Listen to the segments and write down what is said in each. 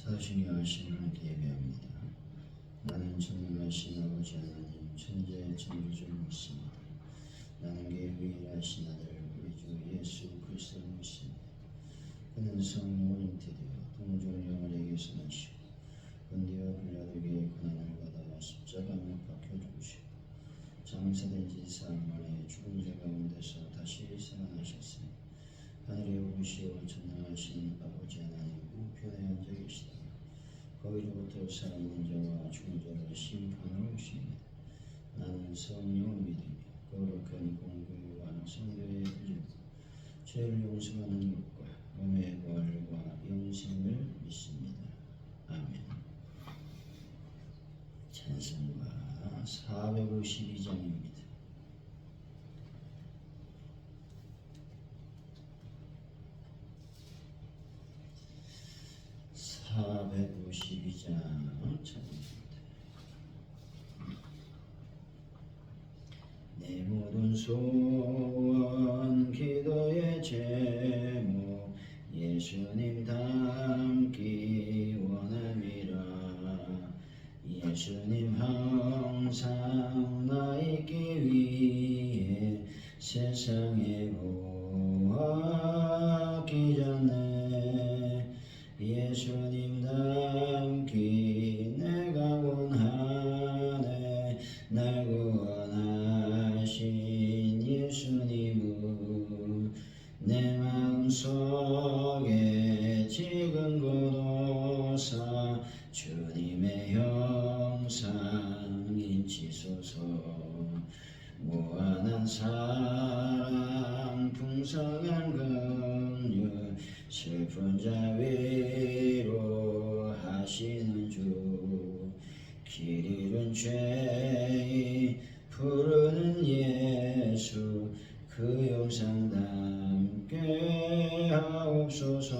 사신경하신 하나님께 예배합니다. 나는 전능하신 아버지 하나님 천지의 창조주를 믿습니다. 나는 그 유일하신 아들 우리 주 예수 그리스도를 믿습니다. 그는 성령으로 잉태되어 동정 영원에게서 나시고 본디오 빌라도에게 고난을 받아 십자가 못 박혀 죽으시고 장사된 지 사흘 만에 죽은 자 가운데서 다시 살아나셨으니 하늘에 오르시어 전능하신 아버지 하나님 우편에 앉아 계시다. 거기로부터 살아있는 자와 죽은 자를 심판하러 오십니다. 나는 성령을 믿으며 거룩한 공교와 성도의 부르짖고 죄를 용서하는 것과 몸의 부활과 영생을 믿습니다. 아멘. 찬송가 452장입니다. 찬송입니다. 내 모든 소원 기도의 제목 예수님 닮기 원함이라. 예수님 항상 나 있기 위해 세상에 오기 전에 예수님 닮기 내가 원하네. 날 구원하신 예수님은 내 마음속에 지금 고도사 주님의 형상 인치소서. 무한한 사랑 풍성한 긍휼 슬픈 자 위로하시는 주. 길 잃은 죄인 부르는 예수 그 영상 담게 하옵소서.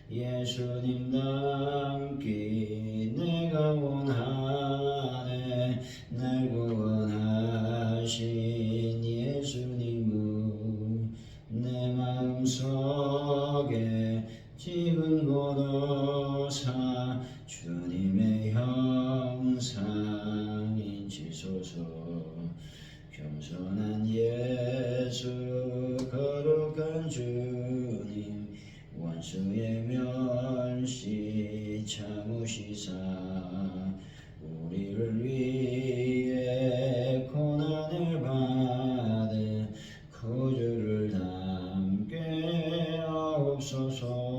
예수님 닮기 내가 원하네. 날 구원하신 예수님은 내 마음속에 지금 고도사 주님의 형상 인치소서. 겸손한 예수 거룩한 주님 원수의 멸시 참으시사 우리를 위해 고난을 받은 구주를 닮게 하옵소서.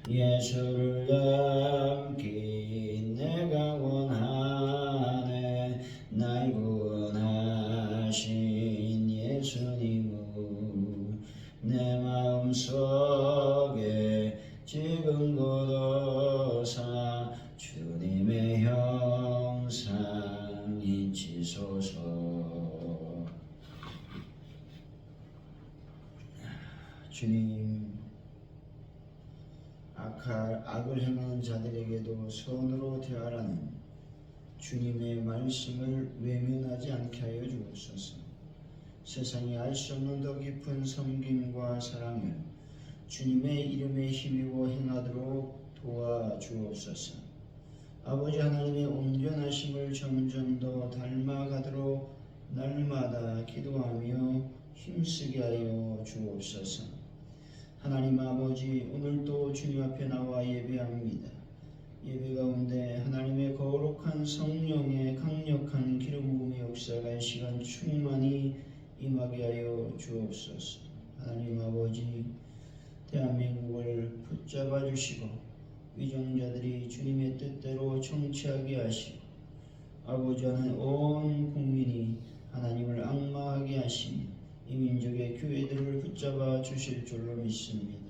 예수를 닮기 내가 원하네. 날 구원하신 예수님은 내 마음속에 지금 고도사 주님의 형상 인치소서. 주님, 악을 행하는 자들에게도 선으로 대하라는 주님의 말씀을 외면하지 않게 하여 주옵소서. 세상이 알 수 없는 더 깊은 섬김과 사랑을 주님의 이름에 힘입어 행하도록 도와주옵소서. 아버지 하나님의 온전하심을 점점 더 닮아가도록 날마다 기도하며 힘쓰게 하여 주옵소서. 하나님 아버지, 오늘도 주님 앞에 나와 예배합니다. 예배 가운데 하나님의 거룩한 성령의 강력한 기름 부음의 역사가 이 시간 충만히 임하게 하여 주옵소서. 하나님 아버지, 대한민국을 붙잡아 주시고 위정자들이 주님의 뜻대로 정치하게 하시고 아버지 하나님 온 국민이 하나님을 앙망하게 하시며 이 민족의 교회들을 붙잡아 주실 줄로 믿습니다.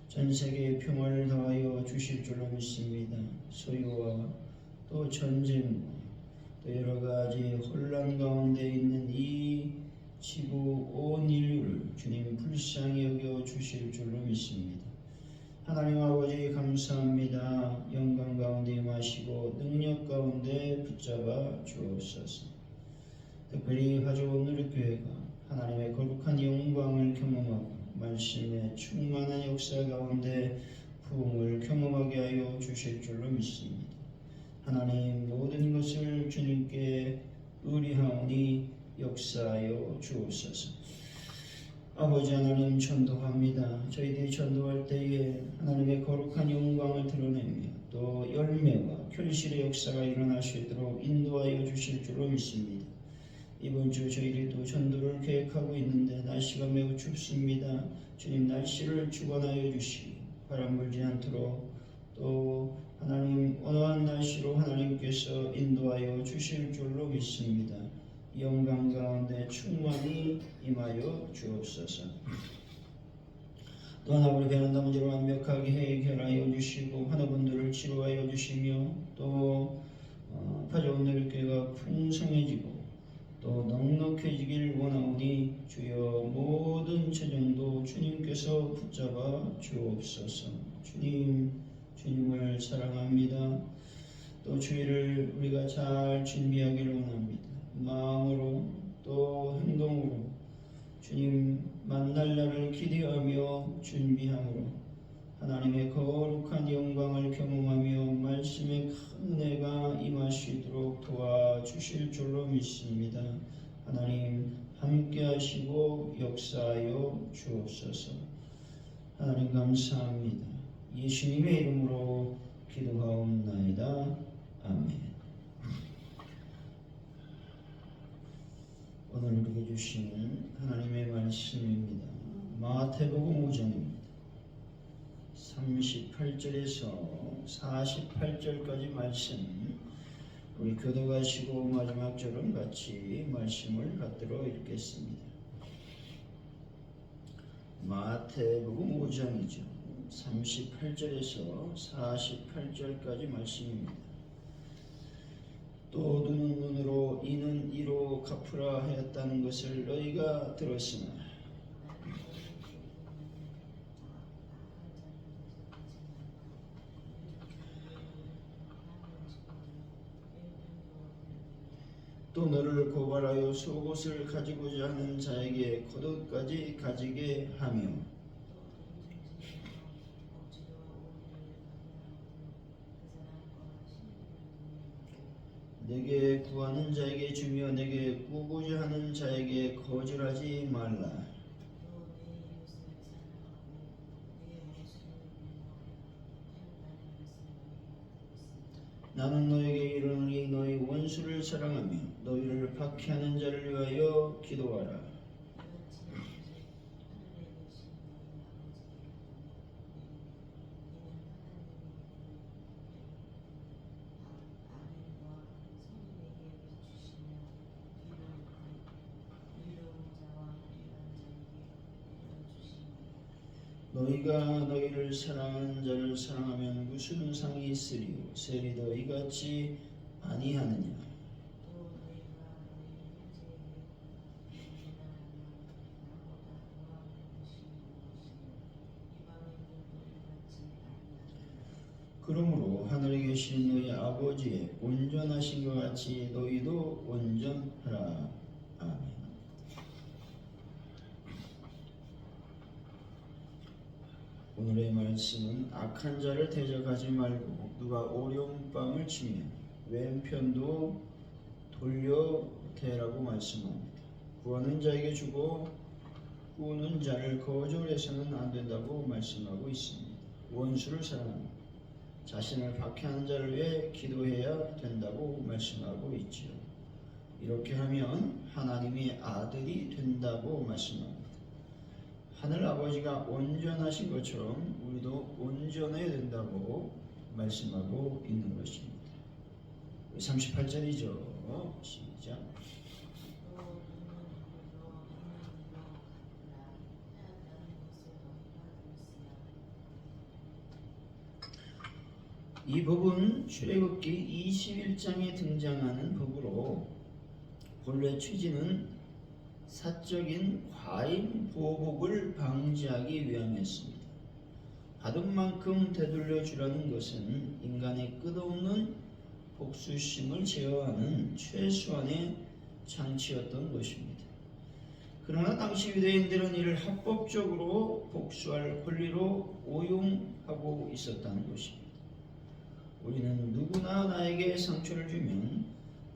전 세계에 평화를 더하여 주실 줄로 믿습니다. 소유와 또 전쟁과 또 여러 가지 혼란 가운데 있는 이 지구 온 인류를 주님 불쌍히 여겨 주실 줄로 믿습니다. 하나님 아버지 감사합니다. 영광 가운데 임하시고 능력 가운데 붙잡아 주옵소서. 특별히 가져온 우리 교회가 하나님의 거룩한 영광을 경험하고 말씀의 충만한 역사 가운데 부흥을 경험하게 하여 주실 줄로 믿습니다. 하나님 모든 것을 주님께 의뢰하오니 역사하여 주옵소서. 아버지 하나님 전도합니다. 저희들이 전도할 때에 하나님의 거룩한 영광을 드러내며 또 열매와 결실의 역사가 일어날 수 있도록 인도하여 주실 줄로 믿습니다. 이번 주 저희들이 또 전도를 계획하고 있는데 날씨가 매우 춥습니다. 주님 날씨를 주관하여 주시고 바람 불지 않도록 또 하나님 온화한 날씨로 하나님께서 인도하여 주실 줄로 믿습니다. 영광 가운데 충만히 임하여 주옵소서. 또한 우리 베란다 문제를 완벽하게 해결하여 주시고 환우분들을 치료하여 주시며 또 파주온누리교회가 풍성해지고 또 넉넉해지길 원하오니 주여 모든 재정도 주님께서 붙잡아 주옵소서. 주님을 사랑합니다. 또 주일을 우리가 잘 준비하기를 원합니다. 마음으로 또 행동으로 주님 만날 날을 기대하며 준비함으로 하나님의 거룩한 영광을 경험하며 말씀의 큰 은혜가 임하시도록 도와주실 줄로 믿습니다. 하나님 함께 하시고 역사하여 주옵소서. 하나님 감사합니다. 예수님의 이름으로 기도하옵나이다. 아멘. 오늘 우리에게 주시는 하나님의 말씀입니다. 마태복음 5장입니다. 38절에서 48절까지 말씀 우리 교도가시고 마지막 절은 같이 말씀을 받들어 읽겠습니다. 마태복음 5장이죠. 38절에서 48절까지 말씀입니다. 또 눈은 눈으로 이는 이로 갚으라 하였다는 것을 너희가 들었으나 또 너를 고발하여 속옷을 가지고자 하는 자에게 겉옷까지 가지게 하며 내게 구하는 자에게 주며 내게 꾸고자 하는 자에게 거절하지 말라. 나는 너에게 이르노니 너희 원수를 사랑하며 너희를 박해하는 자를 위하여 기도하라. 너희가 너희를 사랑하는 자를 사랑하면 무슨 상이 있으리요? 셀이 너희같이 아니하느냐? 그러므로 하늘에 계신 너희 아버지의 온전하신 것 같이 너희도 온전하라. 아멘. 오늘의 말씀은 악한 자를 대적하지 말고 누가 오룡빵을 치면 왼편도 돌려 대라고 말씀합니다. 구하는 자에게 주고 꾸는 자를 거절해서는 안 된다고 말씀하고 있습니다. 원수를 사랑합니다. 자신을 박해하는 자를 위해 기도해야 된다고 말씀하고 있지요. 이렇게 하면 하나님의 아들이 된다고 말씀합니다. 하늘 아버지가 온전하신 것처럼 우리도 온전해야 된다고 말씀하고 있는 것입니다. 38절이죠. 시작. 이 법은 출애굽기 21장에 등장하는 법으로 본래 취지는 사적인 과잉 보복을 방지하기 위함이었습니다. 받은 만큼 되돌려 주라는 것은 인간의 끝없는 복수심을 제어하는 최소한의 장치였던 것입니다. 그러나 당시 유대인들은 이를 합법적으로 복수할 권리로 오용하고 있었다는 것입니다. 우리는 누구나 나에게 상처를 주면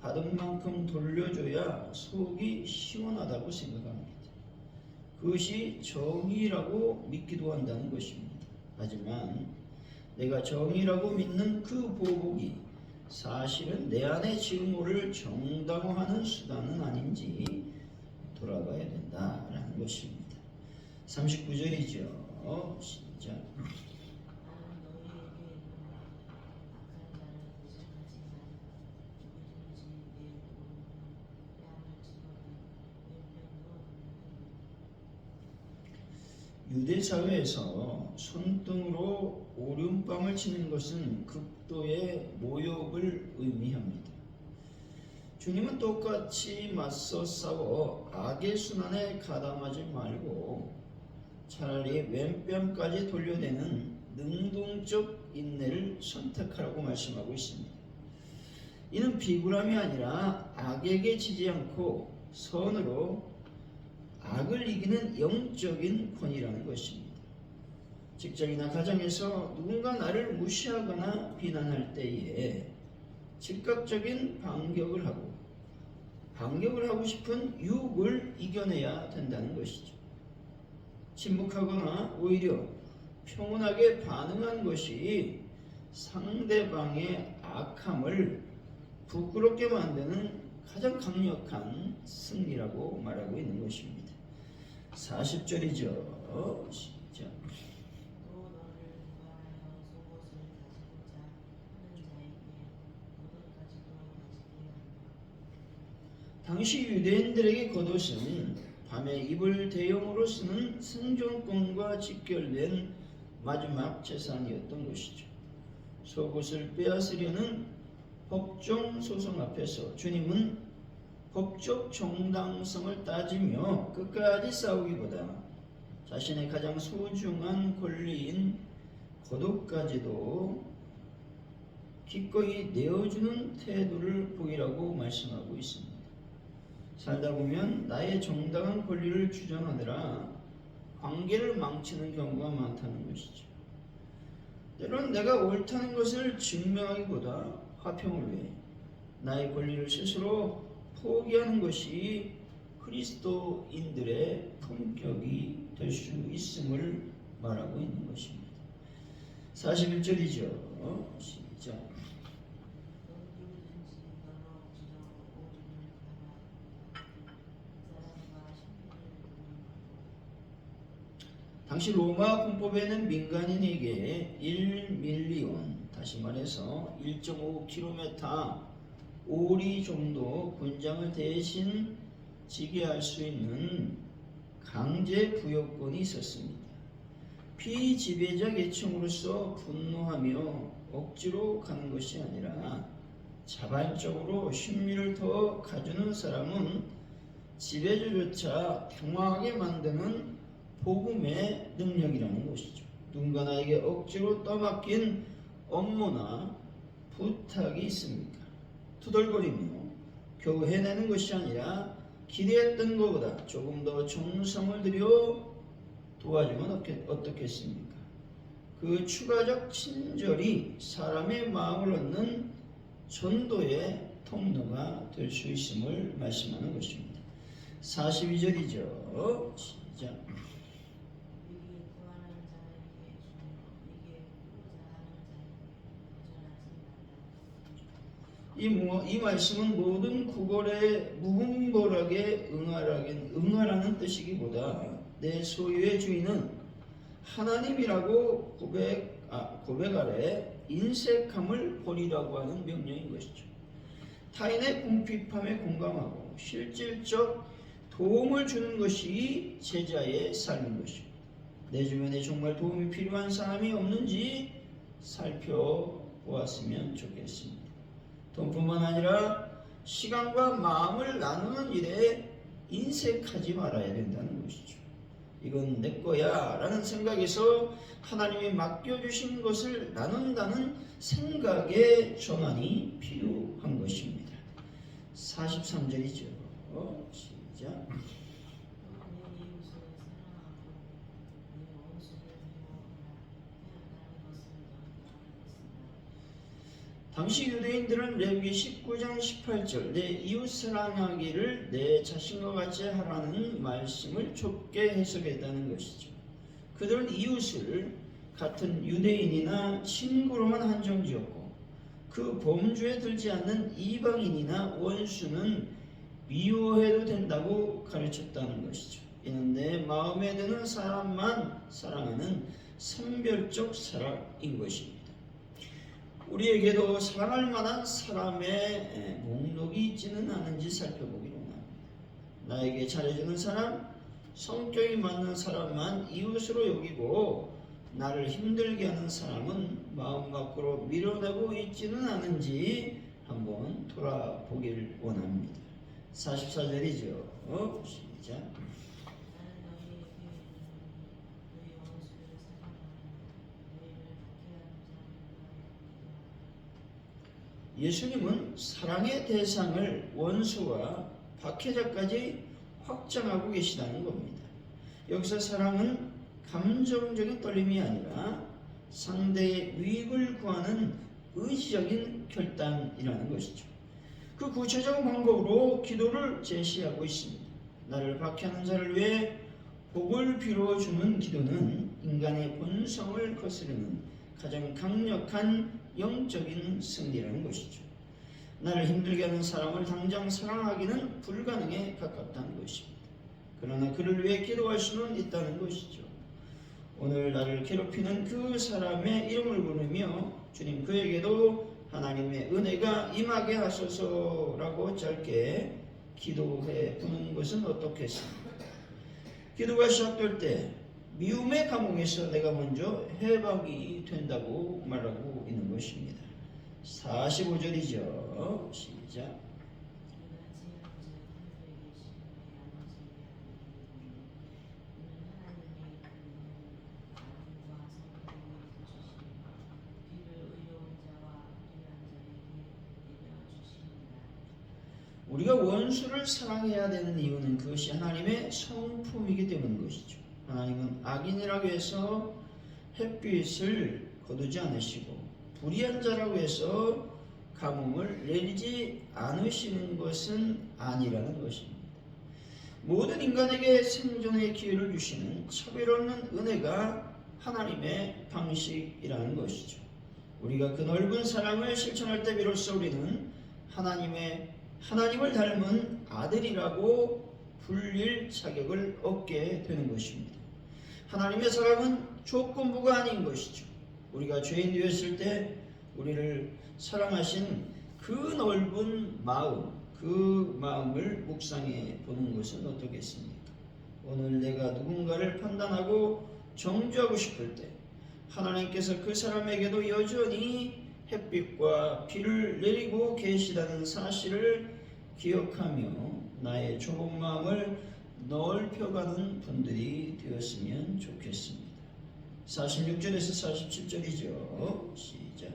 받은 만큼 돌려줘야 속이 시원하다고 생각합니다. 그것이 정의라고 믿기도 한다는 것입니다. 하지만 내가 정의라고 믿는 그 보복이 사실은 내 안의 증오를 정당화하는 수단은 아닌지 돌아봐야 된다라는 것입니다. 39절이죠. 시작. 유대 사회에서 손등으로 오륜방을 치는 것은 극도의 모욕을 의미합니다. 주님은 똑같이 맞서 싸워 악의 순환에 가담하지 말고 차라리 왼뺨까지 돌려대는 능동적 인내를 선택하라고 말씀하고 있습니다. 이는 비굴함이 아니라 악에게 지지 않고 선으로 악을 이기는 영적인 권위라는 것입니다. 직장이나 가정에서 누군가 나를 무시하거나 비난할 때에 즉각적인 반격을 하고 싶은 유혹을 이겨내야 된다는 것이죠. 침묵하거나 오히려 평온하게 반응한 것이 상대방의 악함을 부끄럽게 만드는 가장 강력한 승리라고 말하고 있는 것입니다. 40절이죠. 시작. 당시 유대인들에게 겉옷은 밤에 입을 대용으로 쓰는 생존권과 직결된 마지막 재산이었던 것이죠. 속옷을 빼앗으려는 법정 소송 앞에서 주님은 법적 정당성을 따지며 끝까지 싸우기보다 자신의 가장 소중한 권리인 겉옷까지도 기꺼이 내어주는 태도를 보이라고 말씀하고 있습니다. 살다 보면 나의 정당한 권리를 주장하느라 관계를 망치는 경우가 많다는 것이죠. 때로는 내가 옳다는 것을 증명하기보다 화평을 위해 나의 권리를 스스로 포기하는 것이 그리스도인들의 품격이 될 수 있음을 말하고 있는 것입니다. 41절이죠. 시작. 당시 로마 군법에는 민간인에게 1밀리온, 다시 말해서 1.5km 오리 정도 군장을 대신 지게 할 수 있는 강제 부여권이 있었습니다. 피지배자 계층으로서 분노하며 억지로 가는 것이 아니라 자발적으로 신비를 더 가주는 사람은 지배자조차 당황하게 만드는 복음의 능력이라는 것이죠. 누군가 나에게 억지로 떠맡긴 업무나 부탁이 있습니까? 투덜거리며 겨우 해내는 것이 아니라 기대했던 것보다 조금 더 정성을 들여 도와주면 어떻겠습니까? 그 추가적 친절이 사람의 마음을 얻는 전도의 통로가 될 수 있음을 말씀하는 것입니다. 42절이죠. 시작. 이 말씀은 모든 구걸에 무분별하게 응하라는 뜻이기보다 내 소유의 주인은 하나님이라고 고백 아래 인색함을 버리라고 하는 명령인 것이죠. 타인의 궁핍함에 공감하고 실질적 도움을 주는 것이 제자의 삶인 것입니다. 내 주변에 정말 도움이 필요한 사람이 없는지 살펴보았으면 좋겠습니다. 돈뿐만 아니라 시간과 마음을 나누는 일에 인색하지 말아야 된다는 것이죠. 이건 내 거야 라는 생각에서 하나님이 맡겨주신 것을 나눈다는 생각의 전환이 필요한 것입니다. 43절이죠. 시작. 당시 유대인들은 레위기 19장 18절 내 이웃 사랑하기를 내 자신과 같이 하라는 말씀을 좁게 해석했다는 것이죠. 그들은 이웃을 같은 유대인이나 친구로만 한정지었고 그 범주에 들지 않는 이방인이나 원수는 미워해도 된다고 가르쳤다는 것이죠. 이는 내 마음에 드는 사람만 사랑하는 선별적 사랑인 것입니다. 우리에게도 사랑할 만한 사람의 목록이 있지는 않은지 살펴보기로 합니다. 나에게 잘해주는 사람, 성격이 맞는 사람만 이웃으로 여기고 나를 힘들게 하는 사람은 마음 밖으로 밀어내고 있지는 않은지 한번 돌아보길 원합니다. 44절이죠. 시작. 예수님은 사랑의 대상을 원수와 박해자까지 확장하고 계시다는 겁니다. 여기서 사랑은 감정적인 떨림이 아니라 상대의 유익을 구하는 의지적인 결단이라는 것이죠. 그 구체적인 방법으로 기도를 제시하고 있습니다. 나를 박해하는 자를 위해 복을 빌어주는 기도는 인간의 본성을 거스르는 가장 강력한 영적인 승리라는 것이죠. 나를 힘들게 하는 사람을 당장 사랑하기는 불가능에 가깝다는 것입니다. 그러나 그를 위해 기도할 수는 있다는 것이죠. 오늘 나를 괴롭히는 그 사람의 이름을 부르며 주님 그에게도 하나님의 은혜가 임하게 하소서라고 짧게 기도해 보는 것은 어떻겠습니까? 기도가 시작될 때 미움의 감옥에서 내가 먼저 해방이 된다고 말하고 있는 것입니다. 45절이죠. 시작. 우리가 원수를 사랑해야 되는 이유는 그것이 하나님의 성품이기 때문인 것이죠. 하나님은 악인이라고 해서 햇빛을 거두지 않으시고 불의한 자라고 해서 가뭄을 내리지 않으시는 것은 아니라는 것입니다. 모든 인간에게 생존의 기회를 주시는 차별 없는 은혜가 하나님의 방식이라는 것이죠. 우리가 그 넓은 사랑을 실천할 때 비로소 우리는 하나님을 닮은 아들이라고 불릴 자격을 얻게 되는 것입니다. 하나님의 사랑은 조건부가 아닌 것이죠. 우리가 죄인 되었을 때 우리를 사랑하신 그 넓은 마음, 그 마음을 묵상해 보는 것은 어떻겠습니까? 오늘 내가 누군가를 판단하고 정죄하고 싶을 때 하나님께서 그 사람에게도 여전히 햇빛과 비를 내리고 계시다는 사실을 기억하며 나의 좁은 마음을 넓혀가는 분들이 되었으면 좋겠습니다. 46절에서 47절이죠. 시작.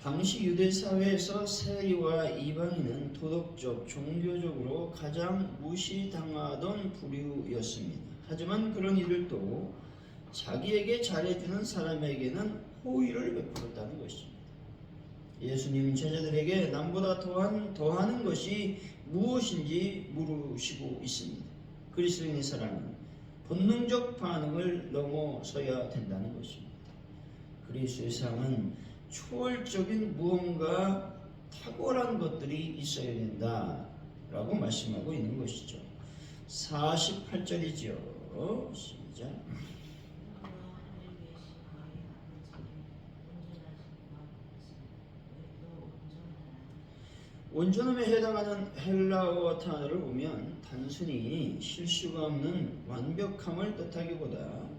당시 유대 사회에서 세리와 이방인은 도덕적, 종교적으로 가장 무시당하던 부류였습니다. 하지만 그런 이들도 자기에게 잘해주는 사람에게는 호의를 베풀었다는 것입니다. 예수님은 제자들에게 남보다 더하는 것이 무엇인지 물으시고 있습니다. 그리스도인의 사랑은 본능적 반응을 넘어서야 된다는 것입니다. 그리스도의 사랑은 초월적인 무언가 탁월한 것들이 있어야 된다라고 말씀하고 있는 것이죠. 48절이죠. 시작. 온전함에 해당하는 헬라어 단어를 보면 단순히 실수가 없는 완벽함을 뜻하기보다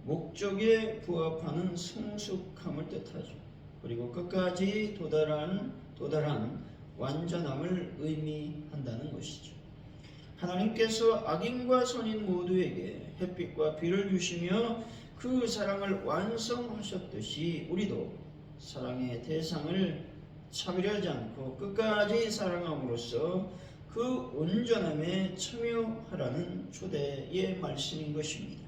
목적에 부합하는 성숙함을 뜻하죠. 그리고 끝까지 도달한 완전함을 의미한다는 것이죠. 하나님께서 악인과 선인 모두에게 햇빛과 비를 주시며 그 사랑을 완성하셨듯이 우리도 사랑의 대상을 차별하지 않고 끝까지 사랑함으로써 그 온전함에 참여하라는 초대의 말씀인 것입니다.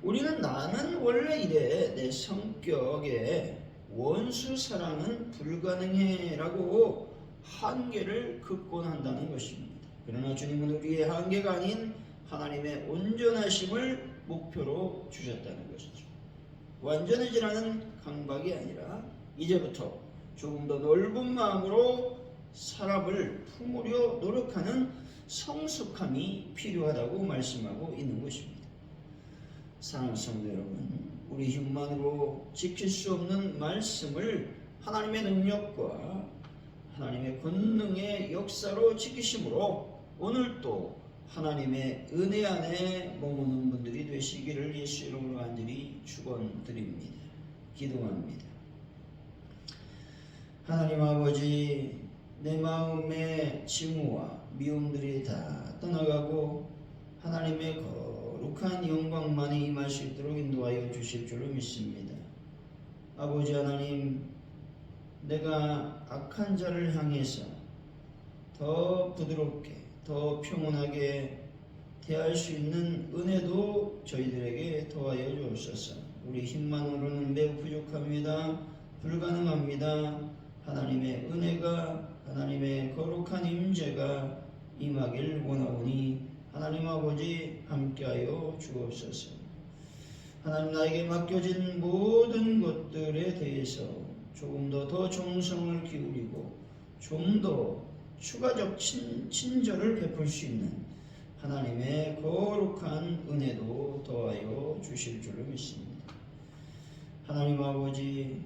우리는 나는 원래 이래 내 성격에 원수 사랑은 불가능해 라고 한계를 극복한다는 것입니다. 그러나 주님은 우리의 한계가 아닌 하나님의 온전하심을 목표로 주셨다는 것이죠. 완전해지라는 강박이 아니라 이제부터 조금 더 넓은 마음으로 사람을 품으려 노력하는 성숙함이 필요하다고 말씀하고 있는 것입니다. 사랑하는 성도 여러분, 우리 힘만으로 지킬 수 없는 말씀을 하나님의 능력과 하나님의 권능의 역사로 지키심으로 오늘도 하나님의 은혜 안에 머무는 분들이 되시기를 예수 이름으로 간절히 축원드립니다. 기도합니다. 하나님 아버지, 내 마음의 징후와 미움들이 다 떠나가고 하나님의 거룩한 영광만이 임할 수 있도록 인도하여 주실 줄로 믿습니다. 아버지 하나님, 내가 악한 자를 향해서 더 부드럽게 더 평온하게 대할 수 있는 은혜도 저희들에게 더하여 주옵소서. 우리 힘만으로는 매우 부족합니다. 불가능합니다. 하나님의 은혜가 하나님의 거룩한 임재가 임하길 원하오니 하나님 아버지 함께하여 주옵소서. 하나님, 나에게 맡겨진 모든 것들에 대해서 조금 더 정성을 기울이고 좀 더 추가적 친절을 베풀 수 있는 하나님의 거룩한 은혜도 더하여 주실 줄로 믿습니다. 하나님 아버지,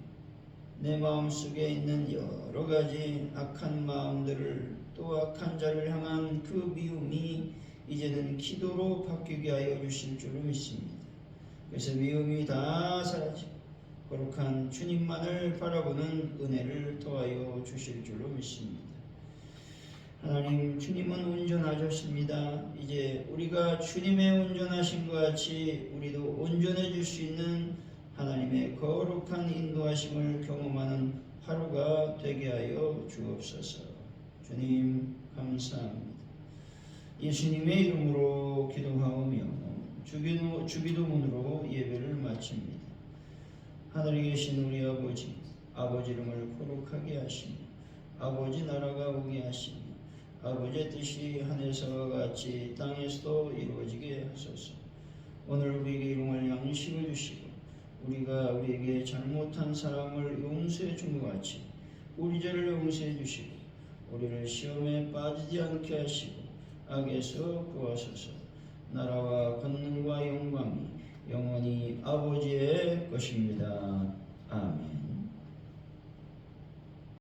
내 마음속에 있는 여러 가지 악한 마음들을 또 악한 자를 향한 그 미움이 이제는 기도로 바뀌게 하여 주실 줄로 믿습니다. 그래서 미움이 다 사라지고 거룩한 주님만을 바라보는 은혜를 더하여 주실 줄로 믿습니다. 하나님, 주님은 온전하셨습니다. 이제 우리가 주님의 온전하심과 같이 우리도 온전해질 수 있는 하나님의 거룩한 인도하심을 경험하는 하루가 되게 하여 주옵소서. 주님 감사합니다. 예수님의 이름으로 기도하오며 주기도문으로 예배를 마칩니다. 하늘에 계신 우리 아버지, 아버지 이름을 거룩하게 하시며 아버지 나라가 오게 하시며 아버지의 뜻이 하늘에서와 같이 땅에서도 이루어지게 하소서. 오늘 우리에게 일용할 양식을 주시고 우리가 우리에게 잘못한 사람을 용서해 준 것 같이 우리 죄를 용서해 주시고 우리를 시험에 빠지지 않게 하시고 악에서 구하소서. 나라와 권능과 영광이 영원히 아버지의 것입니다. 아멘.